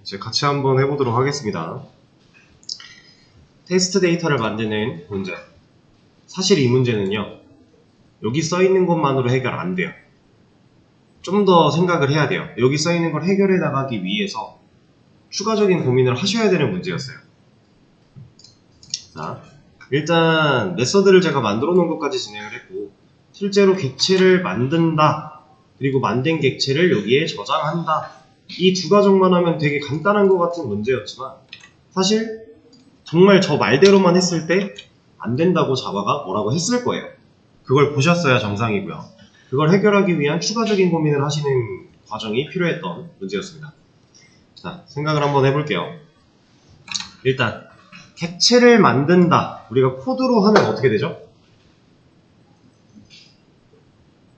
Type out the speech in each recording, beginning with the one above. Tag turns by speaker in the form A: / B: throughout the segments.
A: 이제 같이 한번 해보도록 하겠습니다. 테스트 데이터를 만드는 문제. 사실 이 문제는요, 여기 써있는 것만으로 해결 안 돼요. 좀 더 생각을 해야 돼요. 여기 써있는 걸 해결해 나가기 위해서 추가적인 고민을 하셔야 되는 문제였어요. 자, 일단 메서드를 제가 만들어 놓은 것까지 진행을 했고, 실제로 객체를 만든다, 그리고 만든 객체를 여기에 저장한다, 이 두 과정만 하면 되게 간단한 것 같은 문제였지만 사실 정말 저 말대로만 했을 때 안 된다고 자바가 뭐라고 했을 거예요. 그걸 보셨어야 정상이고요. 그걸 해결하기 위한 추가적인 고민을 하시는 과정이 필요했던 문제였습니다. 자, 생각을 한번 해볼게요. 일단 객체를 만든다, 우리가 코드로 하면 어떻게 되죠?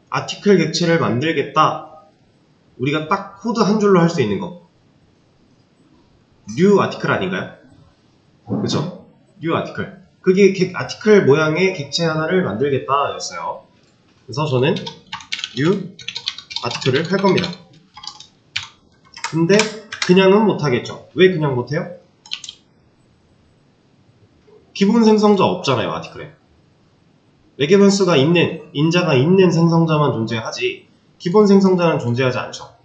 A: 아티클 객체를 만들겠다, 우리가 딱 코드 한 줄로 할 수 있는 거 new 아티클 아닌가요? 그쵸? new 아티클. 그게 아티클 모양의 객체 하나를 만들겠다 였어요. 그래서 저는 new 아티클을 할 겁니다. 근데 그냥은 못하겠죠. 왜 그냥 못해요? 기본 생성자 없잖아요, 아티클에. 매개 변수가 있는, 인자가 있는 생성자만 존재하지 기본 생성자는 존재하지 않죠.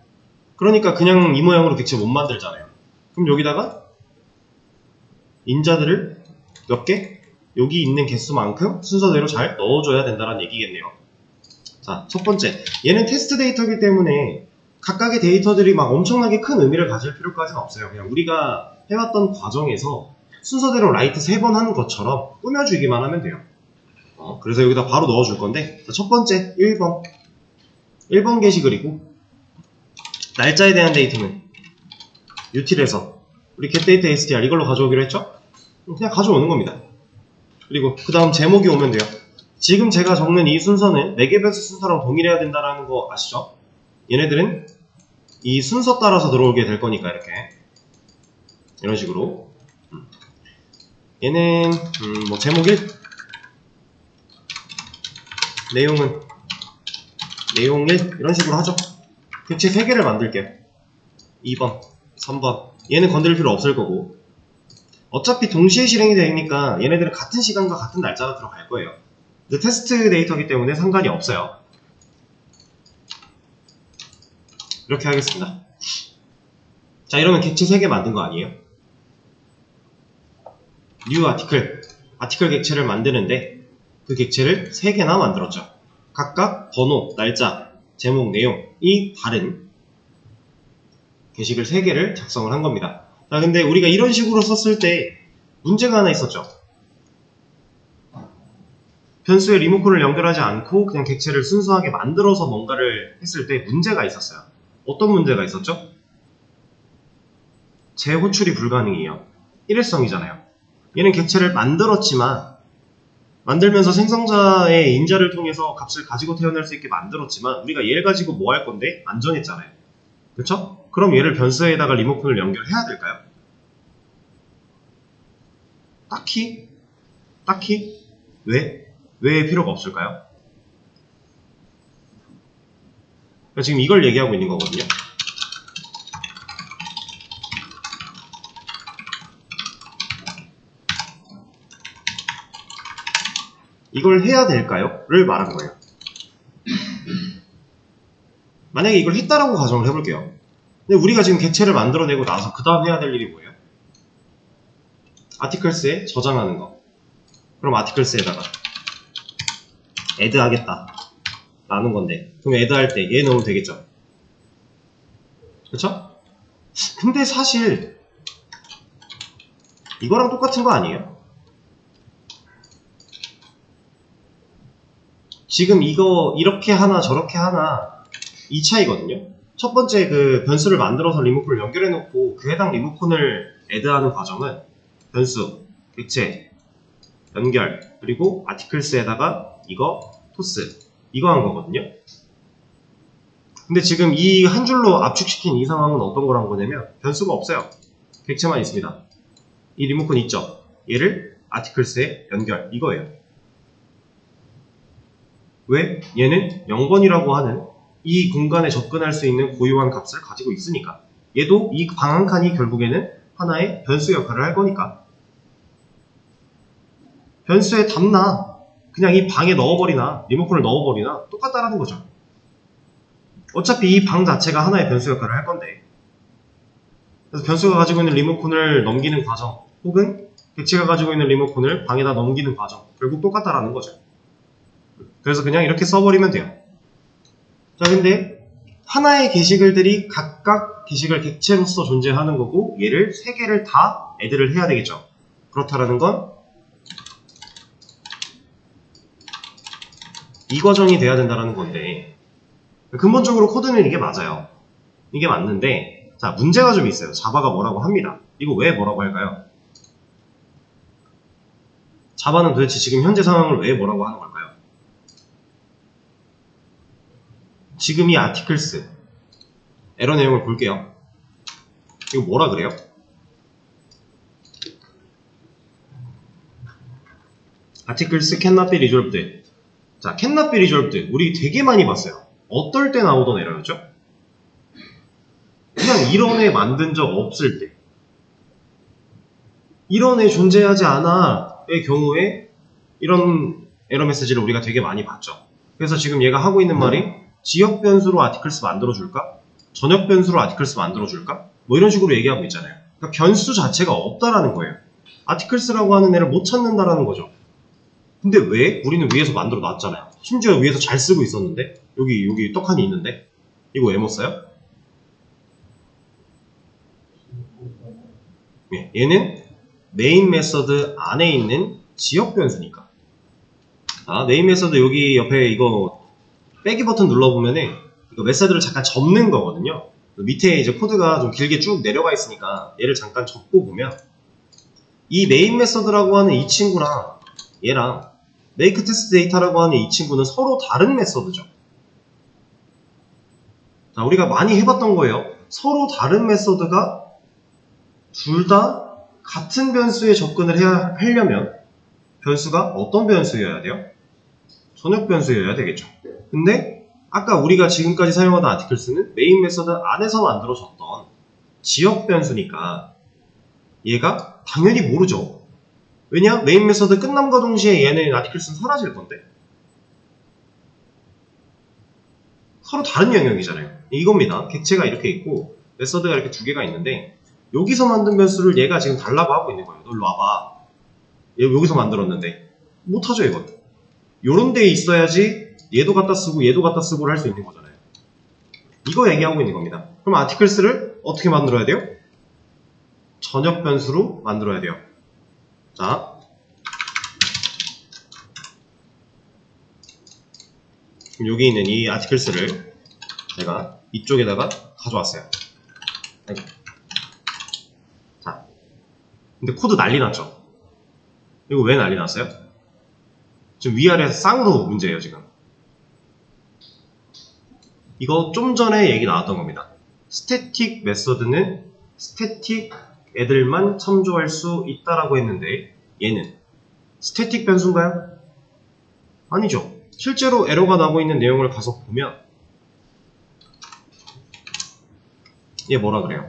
A: 그러니까 그냥 이 모양으로 객체 못 만들잖아요. 그럼 여기다가 인자들을 몇 개? 여기 있는 개수만큼 순서대로 잘 넣어줘야 된다는 얘기겠네요. 자, 첫 번째, 얘는 테스트 데이터이기 때문에 각각의 데이터들이 막 엄청나게 큰 의미를 가질 필요까지는 없어요. 그냥 우리가 해왔던 과정에서 순서대로 라이트 3번 하는 것처럼 꾸며주기만 하면 돼요. 그래서 여기다 바로 넣어줄 건데, 자, 첫 번째 1번 게시글이고, 날짜에 대한 데이터는 util에서 우리 getData str 이걸로 가져오기로 했죠? 그냥 가져오는 겁니다. 그리고 그 다음 제목이 오면 돼요. 지금 제가 적는 이 순서는 매개 변수 순서랑 동일해야 된다는 거 아시죠? 얘네들은 이 순서 따라서 들어오게 될 거니까 이렇게 이런 식으로 얘는 뭐 제목 1, 내용은 내용 1 이런 식으로 하죠. 객체 3개를 만들게요. 2번, 3번. 얘는 건드릴 필요 없을 거고, 어차피 동시에 실행이 되니까 얘네들은 같은 시간과 같은 날짜가 들어갈 거예요. 근데 테스트 데이터이기 때문에 상관이 없어요. 이렇게 하겠습니다. 자, 이러면 객체 3개 만든 거 아니에요? new 아티클 객체를 만드는데 그 객체를 3개나 만들었죠. 각각 번호, 날짜, 제목, 내용이 다른 게시글 3개를 작성을 한 겁니다. 자, 근데 우리가 이런 식으로 썼을 때 문제가 하나 있었죠. 변수에 리모컨을 연결하지 않고 그냥 객체를 순수하게 만들어서 뭔가를 했을 때 문제가 있었어요. 어떤 문제가 있었죠? 재호출이 불가능해요. 일회성이잖아요. 얘는 객체를 만들었지만, 만들면서 생성자의 인자를 통해서 값을 가지고 태어날 수 있게 만들었지만 우리가 얘를 가지고 뭐 할 건데? 안전했잖아요. 그쵸? 그럼 얘를 변수에다가 리모컨을 연결해야 될까요? 딱히? 왜 필요가 없을까요? 지금 이걸 얘기하고 있는 거거든요. 이걸 해야 될까요? 를 말한 거예요. 만약에 이걸 했다라고 가정을 해볼게요. 근데 우리가 지금 객체를 만들어내고 나서 그 다음 해야 될 일이 뭐예요? 아티클스에 저장하는 거. 그럼 아티클스에다가 add 하겠다 라는 건데, 그럼 add 할 때 얘 넣으면 되겠죠? 그쵸? 근데 사실 이거랑 똑같은 거 아니에요? 지금 이거 이렇게 하나 저렇게 하나 이 차이거든요. 첫 번째 그 변수를 만들어서 리모컨을 연결해 놓고 그 해당 리모컨을 add하는 과정은 변수, 객체, 연결, 그리고 아티클스에다가 이거 토스, 이거 한 거거든요. 근데 지금 이 한 줄로 압축시킨 이 상황은 어떤 걸 한 거냐면 변수가 없어요. 객체만 있습니다. 이 리모컨 있죠? 얘를 아티클스에 연결, 이거예요. 왜? 얘는 0번이라고 하는 이 공간에 접근할 수 있는 고유한 값을 가지고 있으니까. 얘도 이 방 한 칸이 결국에는 하나의 변수 역할을 할 거니까 변수에 담나 그냥 이 방에 넣어버리나 리모컨을 넣어버리나 똑같다라는 거죠. 어차피 이 방 자체가 하나의 변수 역할을 할 건데 그래서 변수가 가지고 있는 리모컨을 넘기는 과정 혹은 객체가 가지고 있는 리모컨을 방에다 넘기는 과정 결국 똑같다라는 거죠. 그래서 그냥 이렇게 써버리면 돼요. 자 근데 하나의 게시글들이 각각 게시글 객체로서 존재하는 거고 얘를 세 개를 다 애드를 해야 되겠죠. 그렇다라는 건 이 과정이 돼야 된다는 건데 근본적으로 코드는 이게 맞아요. 이게 맞는데 자 문제가 좀 있어요. 자바가 뭐라고 합니다. 이거 왜 뭐라고 할까요? 자바는 도대체 지금 현재 상황을 왜 뭐라고 하는 걸까요? 지금 이 아티클스 에러 내용을 볼게요. 이거 뭐라 그래요? 아티클스 cannot be resolved. 자, cannot be resolved. 우리 되게 많이 봤어요. 어떨 때 나오던 에러였죠? 그냥 이런 애 만든 적 없을 때. 이런 애 존재하지 않아의 경우에 이런 에러 메시지를 우리가 되게 많이 봤죠. 그래서 지금 얘가 하고 있는 말이 지역 변수로 아티클스 만들어줄까? 전역 변수로 아티클스 만들어줄까? 뭐 이런 식으로 얘기하고 있잖아요. 그러니까 변수 자체가 없다라는 거예요. 아티클스라고 하는 애를 못 찾는다라는 거죠. 근데 왜? 우리는 위에서 만들어 놨잖아요. 심지어 위에서 잘 쓰고 있었는데 여기 떡하니 있는데 이거 왜 못 써요? 예, 얘는 메인 메서드 안에 있는 지역 변수니까. 아, 메인 메서드 여기 옆에 이거 빼기 버튼 눌러보면은 이거 메서드를 잠깐 접는 거거든요. 밑에 이제 코드가 좀 길게 쭉 내려가 있으니까 얘를 잠깐 접고 보면 이 메인 메서드라고 하는 이 친구랑 얘랑 make test data라고 하는 이 친구는 서로 다른 메서드죠. 자, 우리가 많이 해봤던 거예요. 서로 다른 메서드가 둘 다 같은 변수에 접근을 하려면 변수가 어떤 변수여야 돼요? 전역 변수여야 되겠죠. 근데 아까 우리가 지금까지 사용하던 아티클스는 메인 메서드 안에서 만들어졌던 지역 변수니까 얘가 당연히 모르죠. 왜냐? 메인 메서드 끝남과 동시에 얘는 아티클스는 사라질 건데 서로 다른 영역이잖아요. 이겁니다. 객체가 이렇게 있고 메서드가 이렇게 두 개가 있는데 여기서 만든 변수를 얘가 지금 달라고 하고 있는 거예요. 너 일로 와봐. 얘 여기서 만들었는데 못하죠 이건. 요런 데에 있어야지 얘도 갖다 쓰고 얘도 갖다 쓰고를 할 수 있는 거잖아요. 이거 얘기하고 있는 겁니다. 그럼 아티클스를 어떻게 만들어야 돼요? 전역 변수로 만들어야 돼요. 자, 그럼 여기 있는 이 아티클스를 제가 이쪽에다가 가져왔어요. 자, 근데 코드 난리 났죠? 이거 왜 난리 났어요? 지금 위아래에서 쌍으로 문제예요 지금. 이거 좀 전에 얘기 나왔던 겁니다. 스태틱 메서드는 스태틱 애들만 참조할 수 있다라고 했는데 얘는 스태틱 변수인가요? 아니죠. 실제로 에러가 나고 있는 내용을 가서 보면 얘 뭐라 그래요?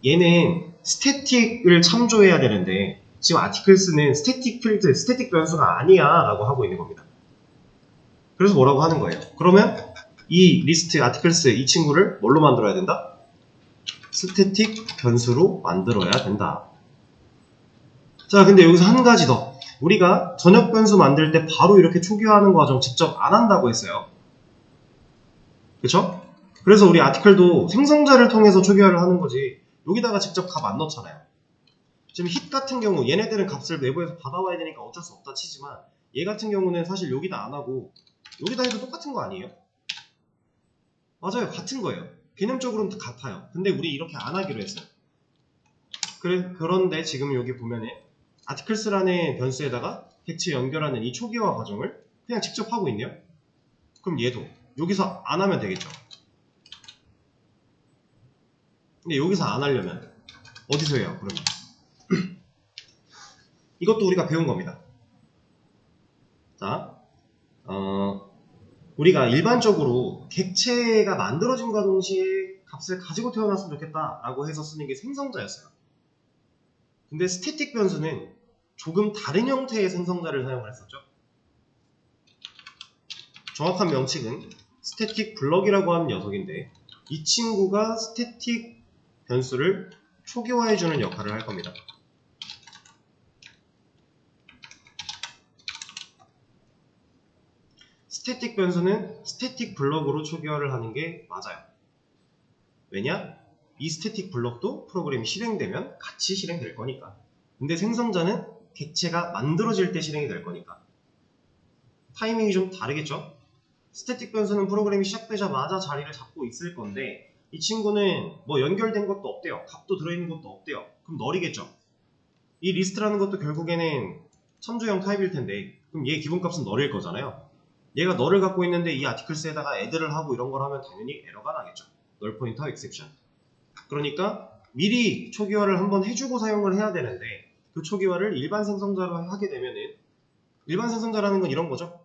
A: 얘는 스태틱을 참조해야 되는데 지금 아티클스는 스태틱 필드, 스태틱 변수가 아니야 라고 하고 있는 겁니다. 그래서 뭐라고 하는 거예요? 그러면 이 리스트 아티클스 이 친구를 뭘로 만들어야 된다? 스태틱 변수로 만들어야 된다. 자, 근데 여기서 한 가지 더. 우리가 전역 변수 만들 때 바로 이렇게 초기화하는 과정 직접 안 한다고 했어요. 그쵸? 그래서 우리 아티클도 생성자를 통해서 초기화를 하는 거지 여기다가 직접 값 안 넣잖아요. 지금 hit 같은 경우 얘네들은 값을 내부에서 받아와야 되니까 어쩔 수 없다 치지만 얘 같은 경우는 사실 여기다 안 하고 여기다 해도 똑같은 거 아니에요? 맞아요. 같은 거예요. 개념적으로는 같아요. 근데 우리 이렇게 안 하기로 했어요. 그런데 지금 여기 보면은 아티클스라는 변수에다가 객체 연결하는 이 초기화 과정을 그냥 직접 하고 있네요. 그럼 얘도 여기서 안 하면 되겠죠. 근데 여기서 안 하려면 어디서 해요? 그러면 이것도 우리가 배운 겁니다. 자, 우리가 일반적으로 객체가 만들어짐과 동시에 값을 가지고 태어났으면 좋겠다라고 해서 쓰는 게 생성자였어요. 근데 스태틱 변수는 조금 다른 형태의 생성자를 사용을 했었죠. 정확한 명칭은 스태틱 블럭이라고 하는 녀석인데 이 친구가 스태틱 변수를 초기화해주는 역할을 할 겁니다. 스태틱 변수는 스태틱 블럭으로 초기화를 하는 게 맞아요. 왜냐? 이 스태틱 블럭도 프로그램이 실행되면 같이 실행될 거니까. 근데 생성자는 객체가 만들어질 때 실행이 될 거니까. 타이밍이 좀 다르겠죠? 스태틱 변수는 프로그램이 시작되자마자 자리를 잡고 있을 건데 이 친구는 뭐 연결된 것도 없대요. 값도 들어있는 것도 없대요. 그럼 널이겠죠? 이 리스트라는 것도 결국에는 참조형 타입일 텐데 그럼 얘 기본값은 널일 거잖아요. 얘가 널을 갖고 있는데 이 아티클스에다가 애들을 하고 이런 걸 하면 당연히 에러가 나겠죠. 널 포인터 exception. 그러니까 미리 초기화를 한번 해주고 사용을 해야 되는데 그 초기화를 일반 생성자로 하게 되면은 일반 생성자라는 건 이런 거죠.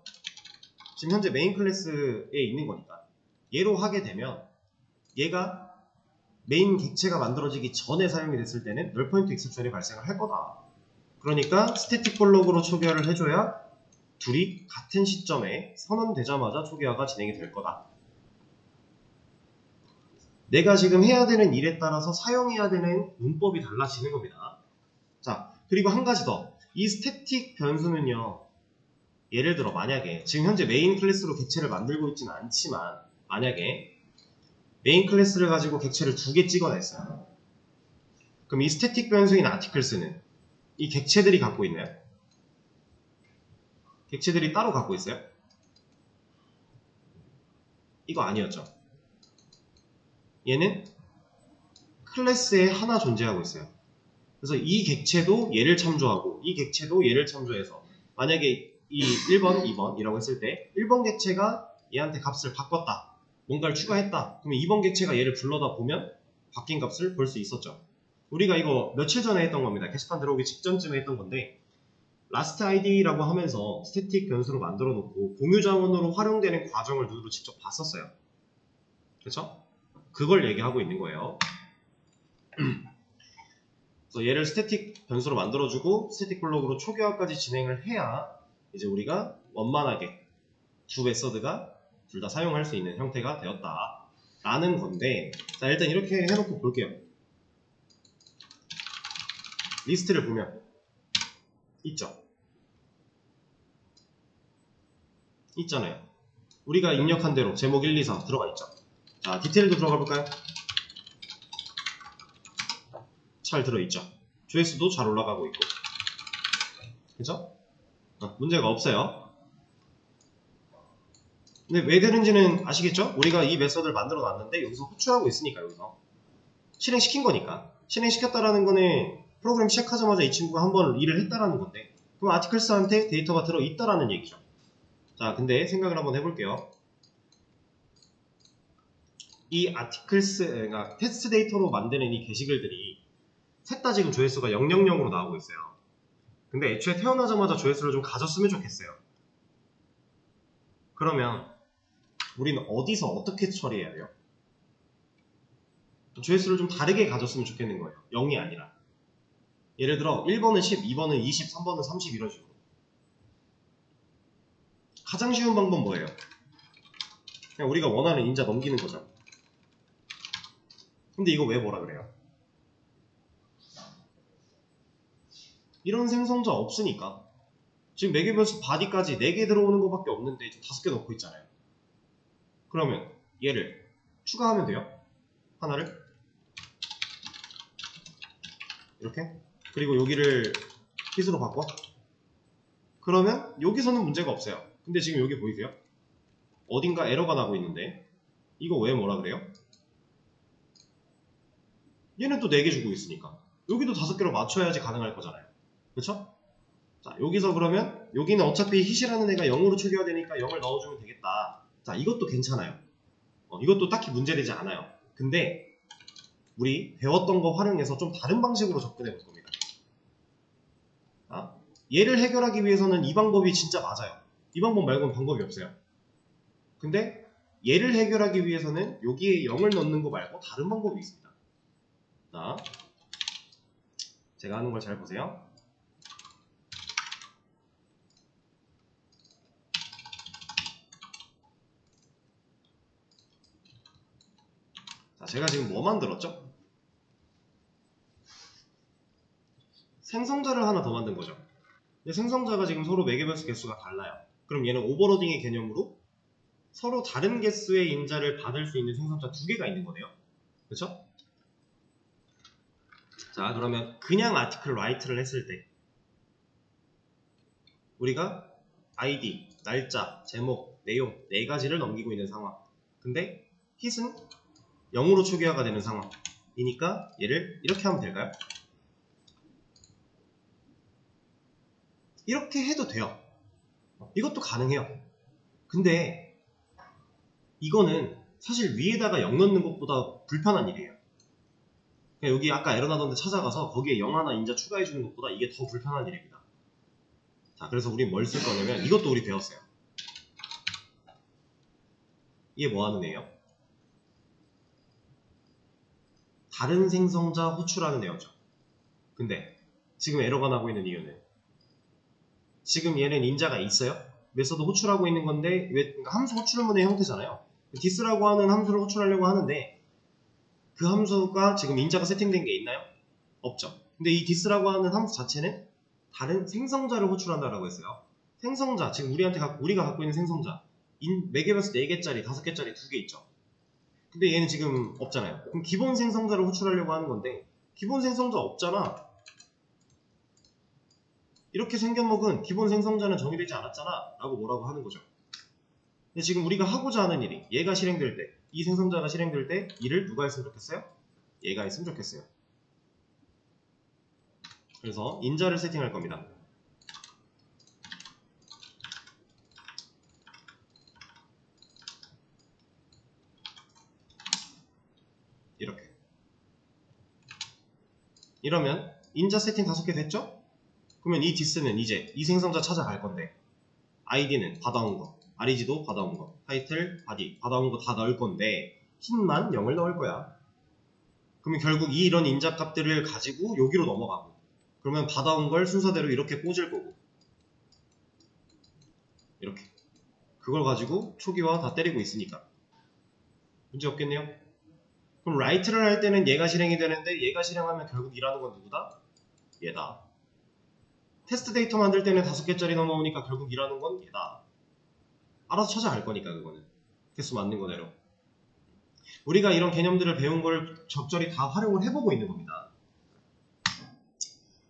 A: 지금 현재 메인 클래스에 있는 거니까 얘로 하게 되면 얘가 메인 객체가 만들어지기 전에 사용이 됐을 때는 널 포인트 익셉션이 발생을 할 거다. 그러니까 스태틱 블록으로 초기화를 해줘야 둘이 같은 시점에 선언되자마자 초기화가 진행이 될 거다. 내가 지금 해야 되는 일에 따라서 사용해야 되는 문법이 달라지는 겁니다. 자, 그리고 한 가지 더. 이 스태틱 변수는요. 예를 들어 만약에 지금 현재 메인 클래스로 객체를 만들고 있지는 않지만 만약에 메인 클래스를 가지고 객체를 2개 찍어냈어요. 그럼 이 스태틱 변수인 아티클스는 이 객체들이 갖고 있나요? 객체들이 따로 갖고 있어요? 이거 아니었죠. 얘는 클래스에 하나 존재하고 있어요. 그래서 이 객체도 얘를 참조하고 이 객체도 얘를 참조해서 만약에 이 1번, 2번이라고 했을 때 1번 객체가 얘한테 값을 바꿨다. 뭔가를 추가했다. 그러면 2번 객체가 얘를 불러다 보면 바뀐 값을 볼 수 있었죠. 우리가 이거 며칠 전에 했던 겁니다. 게시판 들어오기 직전쯤에 했던 건데 last id라고 하면서 스태틱 변수로 만들어 놓고 공유 자원으로 활용되는 과정을 눈으로 직접 봤었어요. 그렇죠? 그걸 얘기하고 있는 거예요. 그래서 얘를 스태틱 변수로 만들어주고 스태틱 블록으로 초기화까지 진행을 해야 이제 우리가 원만하게 두 메서드가 둘 다 사용할 수 있는 형태가 되었다 라는 건데 자 일단 이렇게 해놓고 볼게요. 리스트를 보면 있죠? 있잖아요. 우리가 입력한 대로 제목 1, 2, 3 들어가 있죠. 자 디테일도 들어가 볼까요? 잘 들어있죠. 조회수도 잘 올라가고 있고 그죠? 문제가 없어요. 근데 왜 되는지는 아시겠죠? 우리가 이 메서드를 만들어 놨는데 여기서 호출하고 있으니까 여기서 실행시킨 거니까 실행시켰다라는 거는 프로그램 시작하자마자 이 친구가 한번 일을 했다라는 건데 그럼 아티클스한테 데이터가 들어있다라는 얘기죠. 자 근데 생각을 한번 해볼게요. 이 아티클스 그러니까 테스트 데이터로 만드는 이 게시글들이 셋 다 지금 조회수가 000으로 나오고 있어요. 근데 애초에 태어나자마자 조회수를 좀 가졌으면 좋겠어요. 그러면 우리는 어디서 어떻게 처리해야 돼요? 조회수를 좀 다르게 가졌으면 좋겠는 거예요. 0이 아니라. 예를 들어 1번은 10, 2번은 20, 3번은 30 이런 식으로. 가장 쉬운 방법 뭐예요? 그냥 우리가 원하는 인자 넘기는 거죠. 근데 이거 왜 뭐라 그래요? 이런 생성자 없으니까. 지금 매개변수 바디까지 4개 들어오는 것밖에 없는데 5개 넣고 있잖아요. 그러면 얘를 추가하면 돼요. 하나를 이렇게 그리고 여기를 hit으로 바꿔. 그러면 여기서는 문제가 없어요. 근데 지금 여기 보이세요? 어딘가 에러가 나고 있는데 이거 왜 뭐라 그래요? 얘는 또 4개 주고 있으니까 여기도 5개로 맞춰야지 가능할 거잖아요. 그쵸? 자 여기서 그러면 여기는 어차피 hit이라는 애가 0으로 초기화되니까 0을 넣어주면 되겠다. 자 이것도 괜찮아요. 이것도 딱히 문제되지 않아요. 근데 우리 배웠던 거 활용해서 좀 다른 방식으로 접근해 볼 겁니다. 얘를 해결하기 위해서는 이 방법이 진짜 맞아요. 이 방법 말고는 방법이 없어요. 근데 얘를 해결하기 위해서는 여기에 0을 넣는 거 말고 다른 방법이 있습니다. 자, 제가 하는 걸 잘 보세요. 자, 제가 지금 뭐 만들었죠? 생성자를 하나 더 만든 거죠. 근데 생성자가 지금 서로 매개변수 개수가 달라요. 그럼 얘는 오버로딩의 개념으로 서로 다른 개수의 인자를 받을 수 있는 생성자 두 개가 있는 거네요. 그렇죠? 자, 그러면 그냥 아티클 라이트를 했을 때 우리가 아이디, 날짜, 제목, 내용 네 가지를 넘기고 있는 상황. 근데 hit은 0으로 초기화가 되는 상황이니까 얘를 이렇게 하면 될까요? 이렇게 해도 돼요. 이것도 가능해요. 근데 이거는 사실 위에다가 0 넣는 것보다 불편한 일이에요. 그냥 여기 아까 에러 나던데 찾아가서 거기에 0 하나 인자 추가해주는 것보다 이게 더 불편한 일입니다. 자, 그래서 우리 뭘 쓸 거냐면 이것도 우리 배웠어요. 이게 뭐 하는 애예요? 다른 생성자 호출하는 애였죠. 근데 지금 에러가 나고 있는 이유는 지금 얘는 인자가 있어요. 메서드 호출하고 있는 건데 그러니까 함수 호출문의 형태잖아요. 디스라고 하는 함수를 호출하려고 하는데 그 함수가 지금 인자가 세팅된 게 있나요? 없죠. 근데 이 디스라고 하는 함수 자체는 다른 생성자를 호출한다라고 했어요. 생성자, 지금 우리가 갖고 있는 생성자 매개변수 4개짜리, 5개짜리 2개 있죠. 근데 얘는 지금 없잖아요. 그럼 기본 생성자를 호출하려고 하는 건데 기본 생성자 없잖아. 이렇게 생겨먹은 기본 생성자는 정의되지 않았잖아 라고 뭐라고 하는 거죠. 근데 지금 우리가 하고자 하는 일이 얘가 실행될 때, 이 생성자가 실행될 때 이를 누가 했으면 좋겠어요? 얘가 했으면 좋겠어요. 그래서 인자를 세팅할 겁니다. 이렇게. 이러면 인자 세팅 5개 됐죠? 그러면 이 디스는 이제 이 생성자 찾아갈 건데 아이디는 받아온 거, REG도 받아온 거, 타이틀, 바디 받아온 거 다 넣을 건데 hit만 0을 넣을 거야. 그러면 결국 이런 인자 값들을 가지고 여기로 넘어가고 그러면 받아온 걸 순서대로 이렇게 꽂을 거고 이렇게 그걸 가지고 초기화 다 때리고 있으니까 문제 없겠네요. 그럼 라이트를 할 때는 얘가 실행이 되는데 얘가 실행하면 결국 일하는 건 누구다? 얘다. 테스트 데이터 만들 때는 5개짜리 넘어오니까 결국 일하는 건 얘다. 알아서 찾아갈 거니까 그거는 개수 맞는 거대로. 우리가 이런 개념들을 배운 걸 적절히 다 활용을 해보고 있는 겁니다.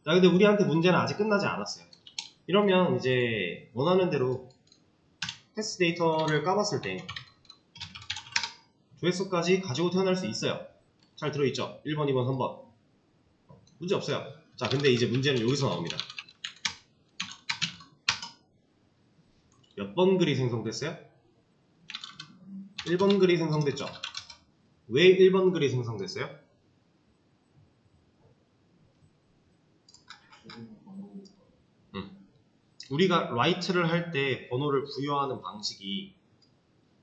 A: 자, 근데 우리한테 문제는 아직 끝나지 않았어요. 이러면 이제 원하는 대로 테스트 데이터를 까봤을 때 조회수까지 가지고 태어날 수 있어요. 잘 들어있죠? 1번, 2번, 3번. 문제 없어요. 자, 근데 이제 문제는 여기서 나옵니다. 몇 번 글이 생성됐어요? 1번 글이 생성됐죠? 왜 1번 글이 생성됐어요? 우리가 write를 할 때 번호를 부여하는 방식이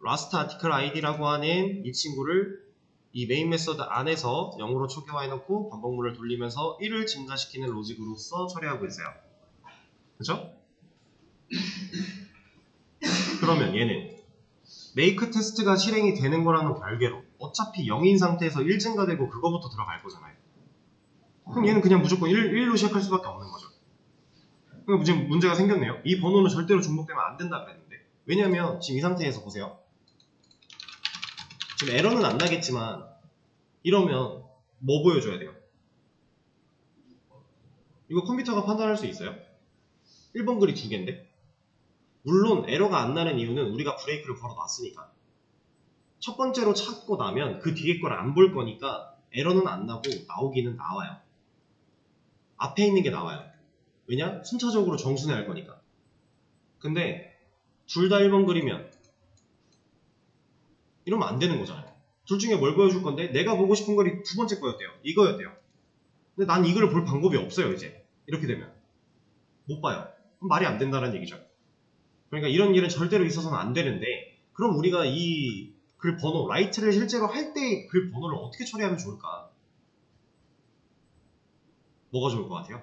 A: last article id라고 하는 이 친구를 이 메인 메서드 안에서 0으로 초기화해놓고 반복문을 돌리면서 1을 증가시키는 로직으로서 처리하고 있어요. 그죠? 그러면 얘는 make 테스트가 실행이 되는 거랑은 별개로 어차피 0인 상태에서 1 증가되고 그거부터 들어갈 거잖아요. 그럼 얘는 그냥 무조건 1로 시작할 수밖에 없는 거죠. 그럼 지금 문제가 생겼네요. 이 번호는 절대로 중복되면 안 된다 그랬는데 왜냐면 지금 이 상태에서 보세요. 지금 에러는 안 나겠지만 이러면 뭐 보여줘야 돼요? 이거 컴퓨터가 판단할 수 있어요? 1번 글이 2개인데 물론 에러가 안 나는 이유는 우리가 브레이크를 걸어놨으니까 첫 번째로 찾고 나면 그 뒤에 걸 안 볼 거니까 에러는 안 나고 나오기는 나와요. 앞에 있는 게 나와요. 왜냐? 순차적으로 정순회할 거니까. 근데 둘 다 1번 글이면 이러면 안 되는 거잖아요. 둘 중에 뭘 보여줄 건데 내가 보고 싶은 글이 두 번째 거였대요. 이거였대요. 근데 난 이거를 볼 방법이 없어요. 이제 이렇게 되면 못 봐요. 그럼 말이 안 된다는 얘기죠. 그러니까 이런 일은 절대로 있어서는 안 되는데 그럼 우리가 이 글 번호, 라이트를 실제로 할 때 글 번호를 어떻게 처리하면 좋을까? 뭐가 좋을 것 같아요?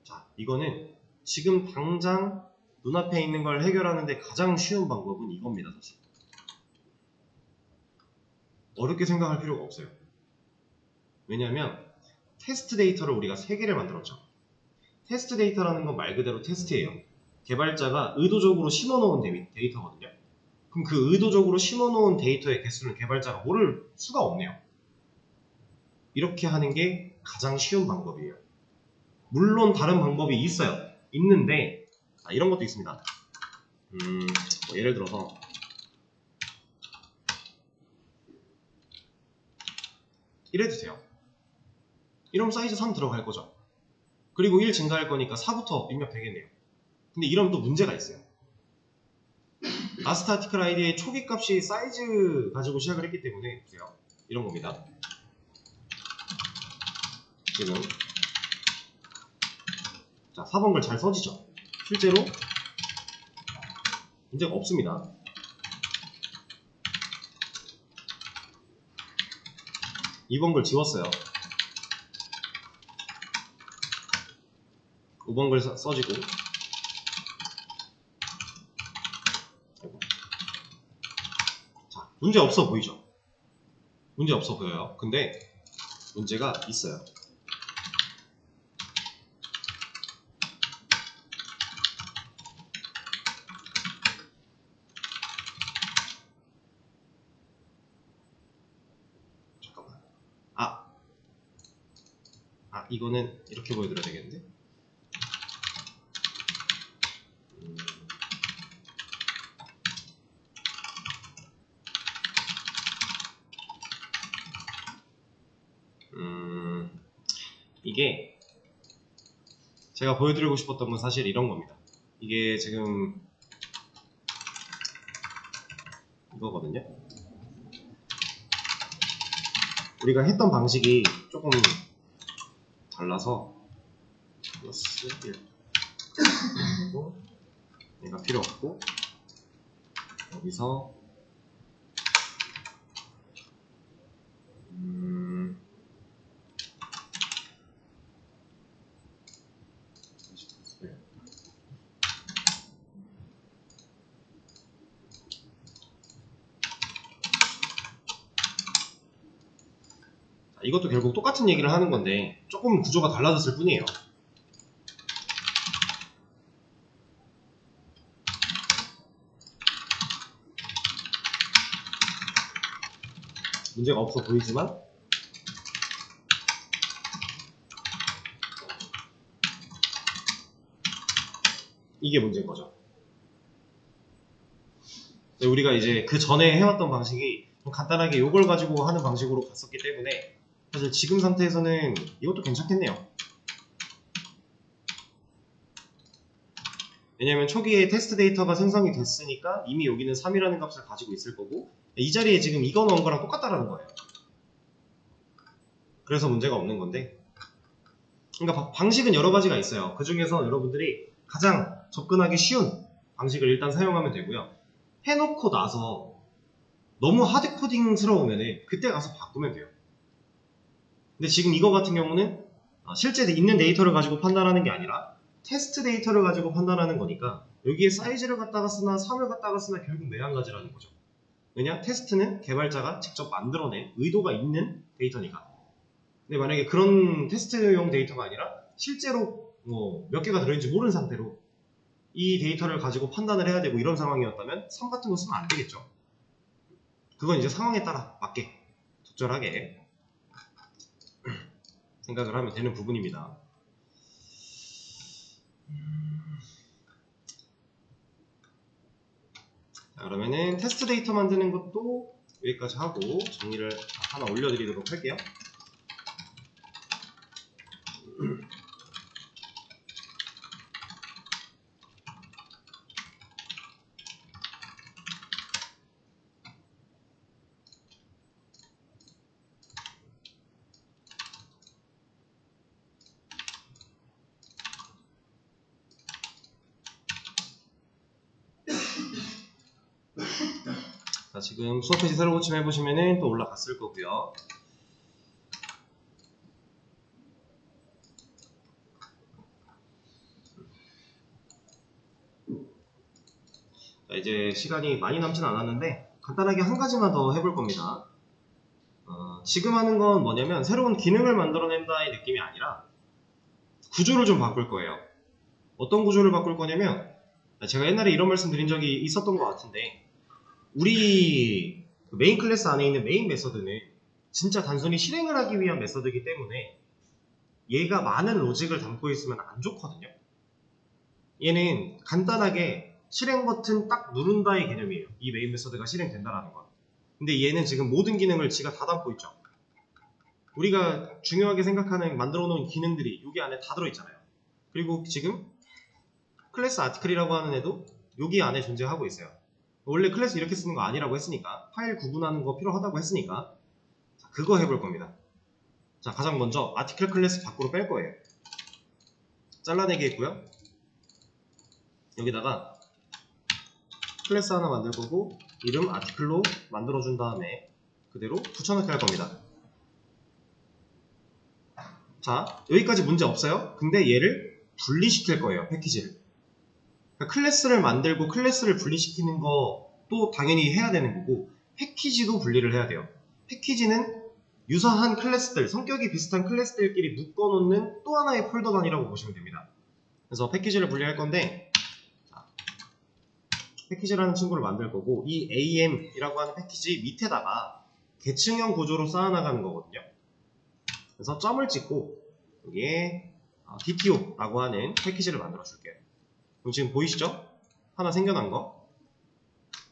A: 자, 이거는 지금 당장 눈앞에 있는 걸 해결하는데 가장 쉬운 방법은 이겁니다, 사실. 어렵게 생각할 필요가 없어요. 왜냐하면 테스트 데이터를 우리가 3개를 만들었죠. 테스트 데이터라는 건 말 그대로 테스트예요. 개발자가 의도적으로 심어놓은 데이터거든요. 그럼 그 의도적으로 심어놓은 데이터의 개수는 개발자가 모를 수가 없네요. 이렇게 하는 게 가장 쉬운 방법이에요. 물론 다른 방법이 있어요. 있는데 이런 것도 있습니다. 뭐 예를 들어서 이래도 돼요. 이러면 사이즈 3 들어갈 거죠. 그리고 1 증가할 거니까 4부터 입력되겠네요. 근데 이러면 또 문제가 있어요. 라스트 아티클 아이디의 초기 값이 사이즈 가지고 시작을 했기 때문에 보세요. 이런 겁니다. 지금 자 4번 글 잘 써지죠. 실제로 문제가 없습니다. 2번 글 지웠어요. 5번 글 써지고 자 문제 없어 보이죠? 문제 없어 보여요. 근데 문제가 있어요. 잠깐만. 이거는 이렇게 보여드려야 되겠는데? 이게 제가 보여드리고 싶었던 건 사실 이런 겁니다. 이게 지금 이거거든요. 우리가 했던 방식이 조금 달라서 플러스 1 그리고 얘가 필요 없고 여기서 이것도 결국 똑같은 얘기를 하는 건데 조금 구조가 달라졌을 뿐이에요. 문제가 없어 보이지만 이게 문제인 거죠. 우리가 이제 그 전에 해왔던 방식이 좀 간단하게 이걸 가지고 하는 방식으로 갔었기 때문에 사실 지금 상태에서는 이것도 괜찮겠네요. 왜냐면 초기에 테스트 데이터가 생성이 됐으니까 이미 여기는 3이라는 값을 가지고 있을 거고 이 자리에 지금 이거 넣은 거랑 똑같다라는 거예요. 그래서 문제가 없는 건데 그러니까 방식은 여러 가지가 있어요. 그 중에서 여러분들이 가장 접근하기 쉬운 방식을 일단 사용하면 되고요. 해놓고 나서 너무 하드코딩스러우면 그때 가서 바꾸면 돼요. 근데 지금 이거 같은 경우는 실제 있는 데이터를 가지고 판단하는 게 아니라 테스트 데이터를 가지고 판단하는 거니까 여기에 사이즈를 갖다가 쓰나 3을 갖다가 쓰나 결국 매한가지라는 거죠. 왜냐? 테스트는 개발자가 직접 만들어낸 의도가 있는 데이터니까. 근데 만약에 그런 테스트용 데이터가 아니라 실제로 뭐 몇 개가 들어있는지 모르는 상태로 이 데이터를 가지고 판단을 해야 되고 이런 상황이었다면 3 같은 거 쓰면 안 되겠죠. 그건 이제 상황에 따라 맞게 적절하게 생각을 하면 되는 부분입니다. 자, 그러면은 테스트 데이터 만드는 것도 여기까지 하고 정리를 하나 올려드리도록 할게요. 자, 지금 수업 페이지 새로 고침해보시면은 또 올라갔을 거고요. 자, 이제 시간이 많이 남진 않았는데 간단하게 한 가지만 더 해볼 겁니다. 지금 하는 건 뭐냐면 새로운 기능을 만들어낸다의 느낌이 아니라 구조를 좀 바꿀 거예요. 어떤 구조를 바꿀 거냐면, 제가 옛날에 이런 말씀 드린 적이 있었던 것 같은데, 우리 메인 클래스 안에 있는 메인 메서드는 진짜 단순히 실행을 하기 위한 메서드이기 때문에 얘가 많은 로직을 담고 있으면 안 좋거든요. 얘는 간단하게 실행 버튼 딱 누른다의 개념이에요. 이 메인 메서드가 실행된다라는 건. 근데 얘는 지금 모든 기능을 지가 다 담고 있죠. 우리가 중요하게 생각하는 만들어 놓은 기능들이 여기 안에 다 들어있잖아요. 그리고 지금 클래스 아티클이라고 하는 애도 여기 안에 존재하고 있어요. 원래 클래스 이렇게 쓰는 거 아니라고 했으니까, 파일 구분하는 거 필요하다고 했으니까, 자, 그거 해볼 겁니다. 자, 가장 먼저 아티클 클래스 밖으로 뺄 거예요. 잘라내기 했고요. 여기다가 클래스 하나 만들 거고 이름 아티클로 만들어준 다음에 그대로 붙여넣기 할 겁니다. 자, 여기까지 문제 없어요. 근데 얘를 분리시킬 거예요. 패키지를. 그러니까 클래스를 만들고 클래스를 분리시키는 것도 당연히 해야 되는 거고 패키지도 분리를 해야 돼요. 패키지는 유사한 클래스들, 성격이 비슷한 클래스들끼리 묶어놓는 또 하나의 폴더 단위라고 보시면 됩니다. 그래서 패키지를 분리할 건데, 자, 패키지라는 친구를 만들 거고 이 AM이라고 하는 패키지 밑에다가 계층형 구조로 쌓아나가는 거거든요. 그래서 점을 찍고 여기에 DTO라고 하는 패키지를 만들어 줄게요. 그럼 지금 보이시죠? 하나 생겨난 거.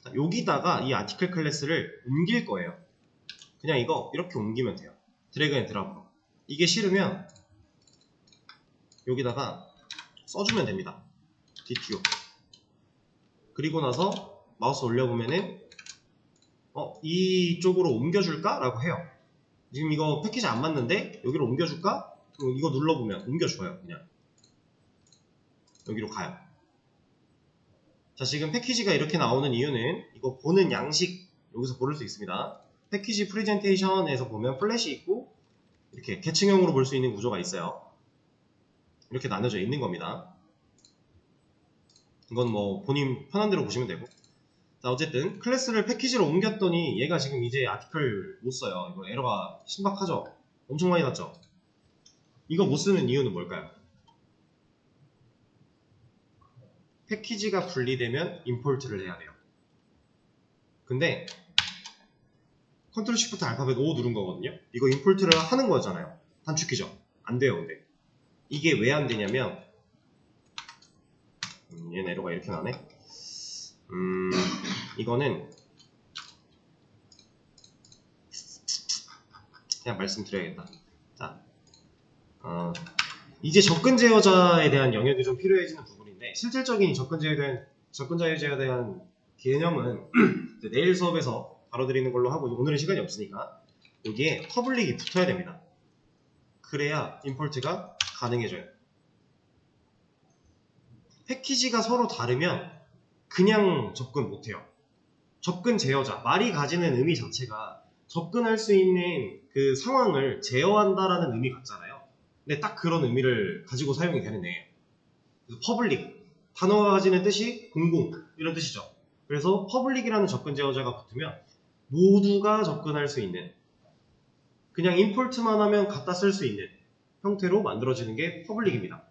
A: 자, 여기다가 이 아티클 클래스를 옮길 거예요. 그냥 이거 이렇게 옮기면 돼요. 드래그 앤 드랍으로. 이게 싫으면 여기다가 써주면 됩니다. DTO. 그리고 나서 마우스 올려보면은 이쪽으로 옮겨줄까? 라고 해요. 지금 이거 패키지 안 맞는데 여기로 옮겨줄까? 이거 눌러보면 옮겨줘요. 그냥 여기로 가요. 자, 지금 패키지가 이렇게 나오는 이유는 이거 보는 양식 여기서 고를 수 있습니다. 패키지 프레젠테이션에서 보면 플래시 있고 이렇게 계층형으로 볼 수 있는 구조가 있어요. 이렇게 나눠져 있는 겁니다. 이건 뭐 본인 편한 대로 보시면 되고. 자, 어쨌든 클래스를 패키지로 옮겼더니 얘가 지금 이제 아티클 못 써요. 이거 에러가 심각하죠? 엄청 많이 났죠? 이거 못 쓰는 이유는 뭘까요? 패키지가 분리되면 임포트를 해야 돼요. 근데 컨트롤 시프트 알파벳 O 누른 거거든요. 이거 임포트를 하는 거잖아요. 단축키죠. 안 돼요. 근데 이게 왜 안 되냐면 얘는 에러가 이렇게 나네. 이거는 그냥 말씀드려야겠다. 자, 이제 접근 제어자에 대한 영역이 좀 필요해지는 부분인데, 실질적인 접근 제어자에 대한 개념은 내일 수업에서 다뤄드리는 걸로 하고, 오늘은 시간이 없으니까 여기에 퍼블릭이 붙어야 됩니다. 그래야 임포트가 가능해져요. 패키지가 서로 다르면 그냥 접근 못해요. 접근 제어자, 말이 가지는 의미 자체가 접근할 수 있는 그 상황을 제어한다라는 의미 같잖아요. 근데 딱 그런 의미를 가지고 사용이 되는 애예요. 그래서 퍼블릭, 단어가 가지는 뜻이 공공 이런 뜻이죠. 그래서 퍼블릭이라는 접근 제어자가 붙으면 모두가 접근할 수 있는, 그냥 임포트만 하면 갖다 쓸 수 있는 형태로 만들어지는 게 퍼블릭입니다.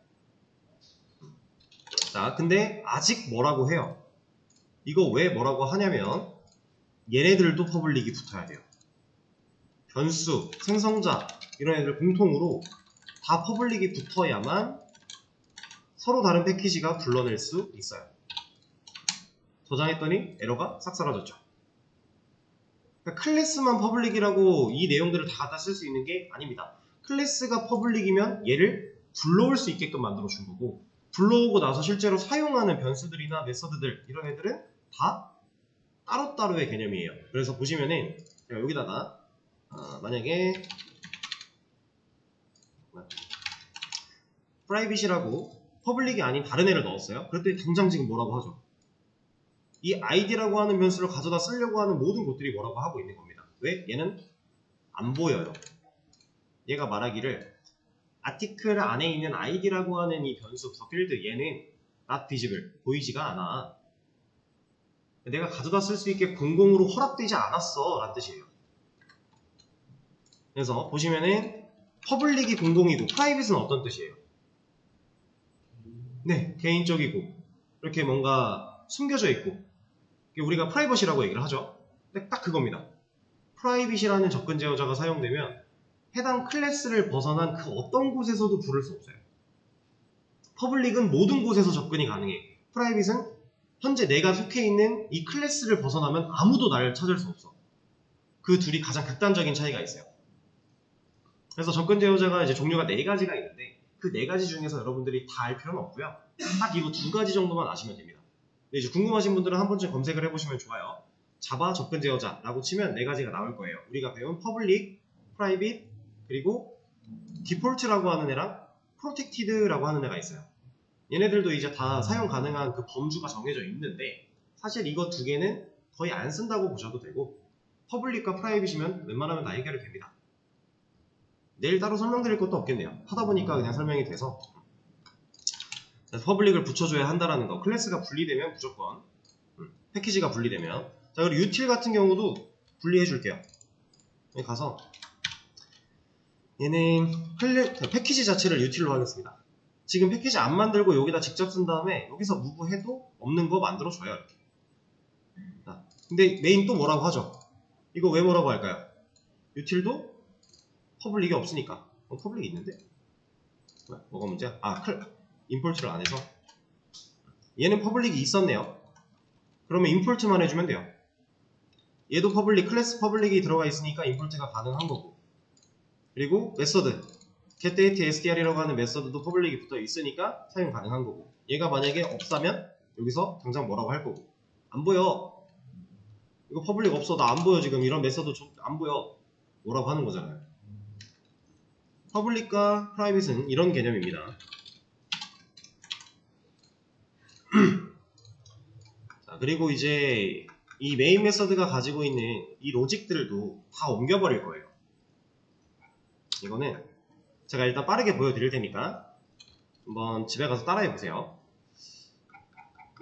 A: 자, 근데 아직 뭐라고 해요? 이거 왜 뭐라고 하냐면 얘네들도 퍼블릭이 붙어야 돼요. 변수, 생성자 이런 애들 공통으로 다 퍼블릭이 붙어야만 서로 다른 패키지가 불러낼 수 있어요. 저장했더니 에러가 싹 사라졌죠. 그러니까 클래스만 퍼블릭이라고 이 내용들을 다 갖다 쓸 수 있는 게 아닙니다. 클래스가 퍼블릭이면 얘를 불러올 수 있게끔 만들어 준 거고, 불러오고 나서 실제로 사용하는 변수들이나 메서드들 이런 애들은 다 따로따로의 개념이에요. 그래서 보시면은 제가 여기다가 만약에 프라이빗이라고 퍼블릭이 아닌 다른 애를 넣었어요. 그랬더니 당장 지금 뭐라고 하죠? 이 id라고 하는 변수를 가져다 쓰려고 하는 모든 것들이 뭐라고 하고 있는 겁니다. 왜? 얘는 안 보여요. 얘가 말하기를 아티클 안에 있는 id라고 하는 이 변수 필드 얘는 not visible, 보이지가 않아. 내가 가져다 쓸 수 있게 공공으로 허락되지 않았어 라는 뜻이에요. 그래서 보시면은 퍼블릭이 공공이고 프라이빗은 어떤 뜻이에요? 네, 개인적이고 이렇게 뭔가 숨겨져 있고 우리가 프라이버시라고 얘기를 하죠. 근데 딱 그겁니다. 프라이빗이라는 접근 제어자가 사용되면 해당 클래스를 벗어난 그 어떤 곳에서도 부를 수 없어요. 퍼블릭은 모든 곳에서 접근이 가능해. 프라이빗은 현재 내가 속해 있는 이 클래스를 벗어나면 아무도 나를 찾을 수 없어. 그 둘이 가장 극단적인 차이가 있어요. 그래서 접근 제어자가 이제 종류가 4가지가 있는데 그 4가지 중에서 여러분들이 다 알 필요는 없고요. 딱 이거 2가지 정도만 아시면 됩니다. 근데 이제 궁금하신 분들은 한 번쯤 검색을 해보시면 좋아요. 자바 접근 제어자라고 치면 4가지가 나올 거예요. 우리가 배운 퍼블릭, 프라이빗, 그리고 디폴트라고 하는 애랑 프로텍티드라고 하는 애가 있어요. 얘네들도 이제 다 사용 가능한 그 범주가 정해져 있는데 사실 이거 2개는 거의 안 쓴다고 보셔도 되고 퍼블릭과 프라이빗이면 웬만하면 다 해결이 됩니다. 내일 따로 설명드릴 것도 없겠네요. 하다 보니까 그냥 설명이 돼서 퍼블릭을 붙여줘야 한다라는 거. 클래스가 분리되면 무조건 패키지가 분리되면 자 그리고 유틸 같은 경우도 분리해 줄게요. 여기 가서 얘는 패키지 자체를 유틸로 하겠습니다. 지금 패키지 안 만들고 여기다 직접 쓴 다음에 여기서 무브해도 없는 거 만들어줘요. 이렇게. 자, 근데 메인 또 뭐라고 하죠? 이거 왜 뭐라고 할까요? 유틸도 퍼블릭이 없으니까. 퍼블릭이 있는데? 뭐가 문제야? 아, 임포트를 안 해서. 얘는 퍼블릭이 있었네요. 그러면 임포트만 해주면 돼요. 얘도 퍼블릭, 클래스 퍼블릭이 들어가 있으니까 임포트가 가능한 거고. 그리고 메서드, getDate SDR이라고 하는 메서드도 퍼블릭이 붙어 있으니까 사용 가능한 거고. 얘가 만약에 없다면 여기서 당장 뭐라고 할 거고. 안 보여. 이거 퍼블릭 없어. 나 안 보여 지금. 이런 메서드 안 보여. 뭐라고 하는 거잖아요. 퍼블릭과 프라이빗은 이런 개념입니다. 자, 그리고 이제 이 메인 메서드가 가지고 있는 이 로직들도 다 옮겨버릴 거예요. 이거는 제가 일단 빠르게 보여드릴 테니까 한번 집에 가서 따라해 보세요.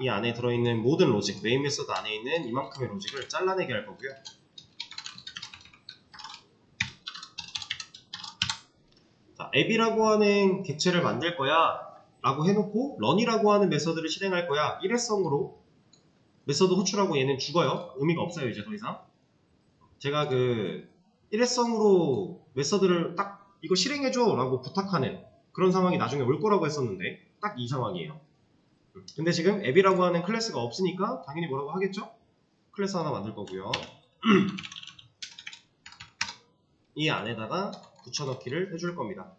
A: 이 안에 들어있는 모든 로직, 메인 메서드 안에 있는 이만큼의 로직을 잘라내게 할 거고요. 자, 앱이라고 하는 객체를 만들 거야 라고 해놓고 런이라고 하는 메서드를 실행할 거야. 일회성으로 메서드 호출하고 얘는 죽어요. 의미가 없어요. 이제 더 이상. 제가 그 일회성으로 메서드를 딱 이거 실행해줘 라고 부탁하는 그런 상황이 나중에 올 거라고 했었는데 딱 이 상황이에요. 근데 지금 앱이라고 하는 클래스가 없으니까 당연히 뭐라고 하겠죠? 클래스 하나 만들 거고요. 이 안에다가 붙여넣기를 해줄 겁니다.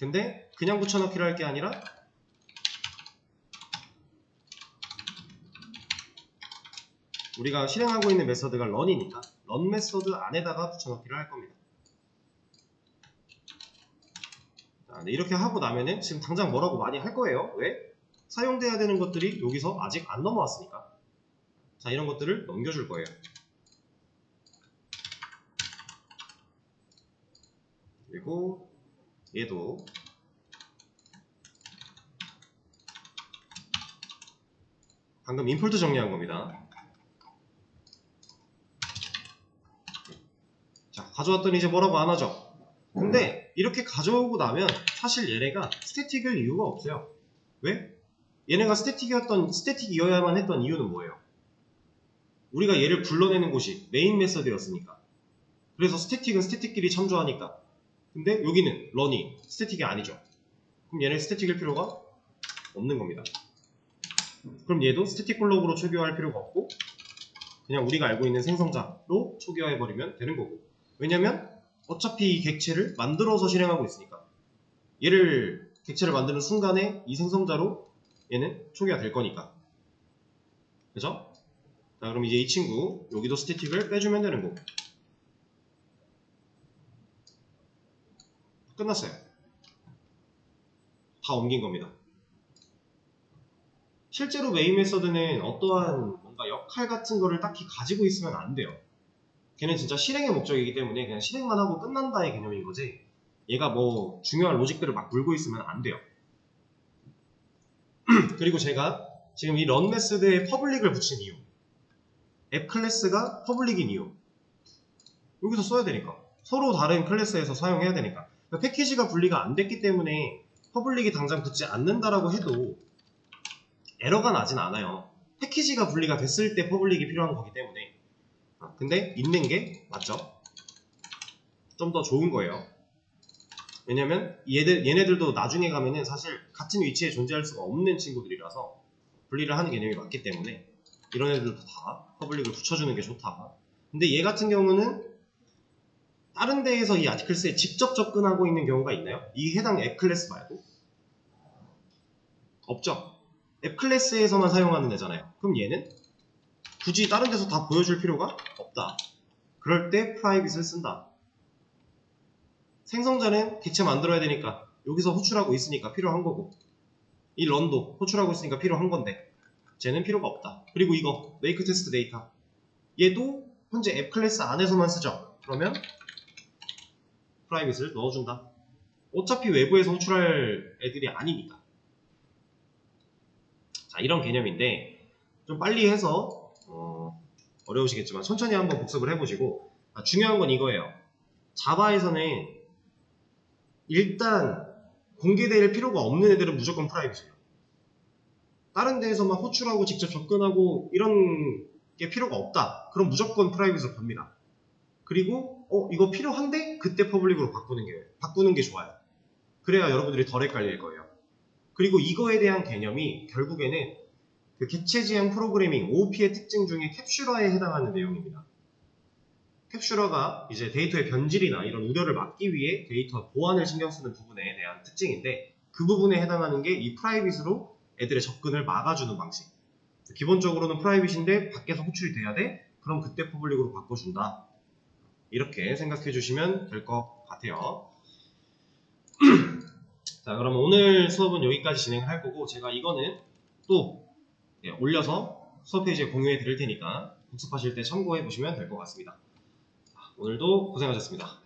A: 근데 그냥 붙여넣기를 할 게 아니라 우리가 실행하고 있는 메서드가 런이니까 런 메서드 안에다가 붙여넣기를 할 겁니다. 자, 네, 이렇게 하고 나면은 지금 당장 뭐라고 많이 할 거예요. 왜? 사용돼야 되는 것들이 여기서 아직 안 넘어왔으니까. 자, 이런 것들을 넘겨줄 거예요. 그리고 얘도 방금 임포트 정리한 겁니다. 자, 가져왔더니 이제 뭐라고 안 하죠? 근데 이렇게 가져오고 나면 사실 얘네가 스태틱일 이유가 없어요. 왜? 얘네가 스태틱이어야만 했던 이유는 뭐예요? 우리가 얘를 불러내는 곳이 메인 메서드였으니까. 그래서 스태틱은 스태틱끼리 참조하니까. 근데 여기는 런이 스태틱이 아니죠. 그럼 얘네 스태틱일 필요가 없는 겁니다. 그럼 얘도 스태틱 블록으로 초기화할 필요가 없고 그냥 우리가 알고 있는 생성자로 초기화해버리면 되는 거고. 왜냐면 어차피 이 객체를 만들어서 실행하고 있으니까. 얘를 객체를 만드는 순간에 이 생성자로 얘는 초기화 될 거니까. 그죠? 자, 그럼 이제 이 친구 여기도 스태틱을 빼주면 되는 거고. 끝났어요. 다 옮긴 겁니다. 실제로 메인 메서드는 어떠한 뭔가 역할 같은 거를 딱히 가지고 있으면 안 돼요. 걔는 진짜 실행의 목적이기 때문에 그냥 실행만 하고 끝난다의 개념인 거지, 얘가 뭐 중요한 로직들을 막 물고 있으면 안 돼요. 그리고 제가 지금 이 런 메서드에 퍼블릭을 붙인 이유, 앱 클래스가 퍼블릭인 이유, 여기서 써야 되니까, 서로 다른 클래스에서 사용해야 되니까. 그러니까 패키지가 분리가 안 됐기 때문에 퍼블릭이 당장 붙지 않는다라고 해도 에러가 나진 않아요. 패키지가 분리가 됐을 때 퍼블릭이 필요한 거기 때문에. 근데 있는 게 맞죠? 좀 더 좋은 거예요. 왜냐면 얘네들도 나중에 가면은 사실 같은 위치에 존재할 수가 없는 친구들이라서 분리를 하는 개념이 맞기 때문에 이런 애들도 다 퍼블릭을 붙여주는 게 좋다. 근데 얘 같은 경우는 다른 데에서 이 아티클스에 직접 접근하고 있는 경우가 있나요? 이 해당 앱 클래스 말고? 없죠? 앱 클래스에서만 사용하는 애잖아요. 그럼 얘는 굳이 다른 데서 다 보여줄 필요가 없다. 그럴 때 프라이빗을 쓴다. 생성자는 객체 만들어야 되니까 여기서 호출하고 있으니까 필요한 거고, 이 런도 호출하고 있으니까 필요한 건데 쟤는 필요가 없다. 그리고 이거 make test data, 얘도 현재 앱 클래스 안에서만 쓰죠. 그러면 프라이빗을 넣어준다. 어차피 외부에서 호출할 애들이 아니니까. 자, 이런 개념인데 좀 빨리 해서 어려우시겠지만 천천히 한번 복습을 해보시고, 중요한 건 이거예요. 자바에서는 일단 공개될 필요가 없는 애들은 무조건 프라이빗이에요. 다른 데에서만 호출하고 직접 접근하고 이런 게 필요가 없다. 그럼 무조건 프라이빗을 겁니다. 그리고 이거 필요한데? 그때 퍼블릭으로 바꾸는 게 좋아요. 그래야 여러분들이 덜 헷갈릴 거예요. 그리고 이거에 대한 개념이 결국에는 그 객체 지향 프로그래밍 OOP의 특징 중에 캡슐러에 해당하는 내용입니다. 캡슐러가 이제 데이터의 변질이나 이런 우려를 막기 위해 데이터 보안을 신경 쓰는 부분에 대한 특징인데, 그 부분에 해당하는 게 이 프라이빗으로 애들의 접근을 막아주는 방식. 기본적으로는 프라이빗인데 밖에서 호출이 돼야 돼? 그럼 그때 퍼블릭으로 바꿔준다. 이렇게 생각해 주시면 될 것 같아요. 자, 그럼 오늘 수업은 여기까지 진행을 할 거고, 제가 이거는 또 올려서 수업 페이지에 공유해 드릴 테니까 복습하실 때 참고해 보시면 될 것 같습니다. 오늘도 고생하셨습니다.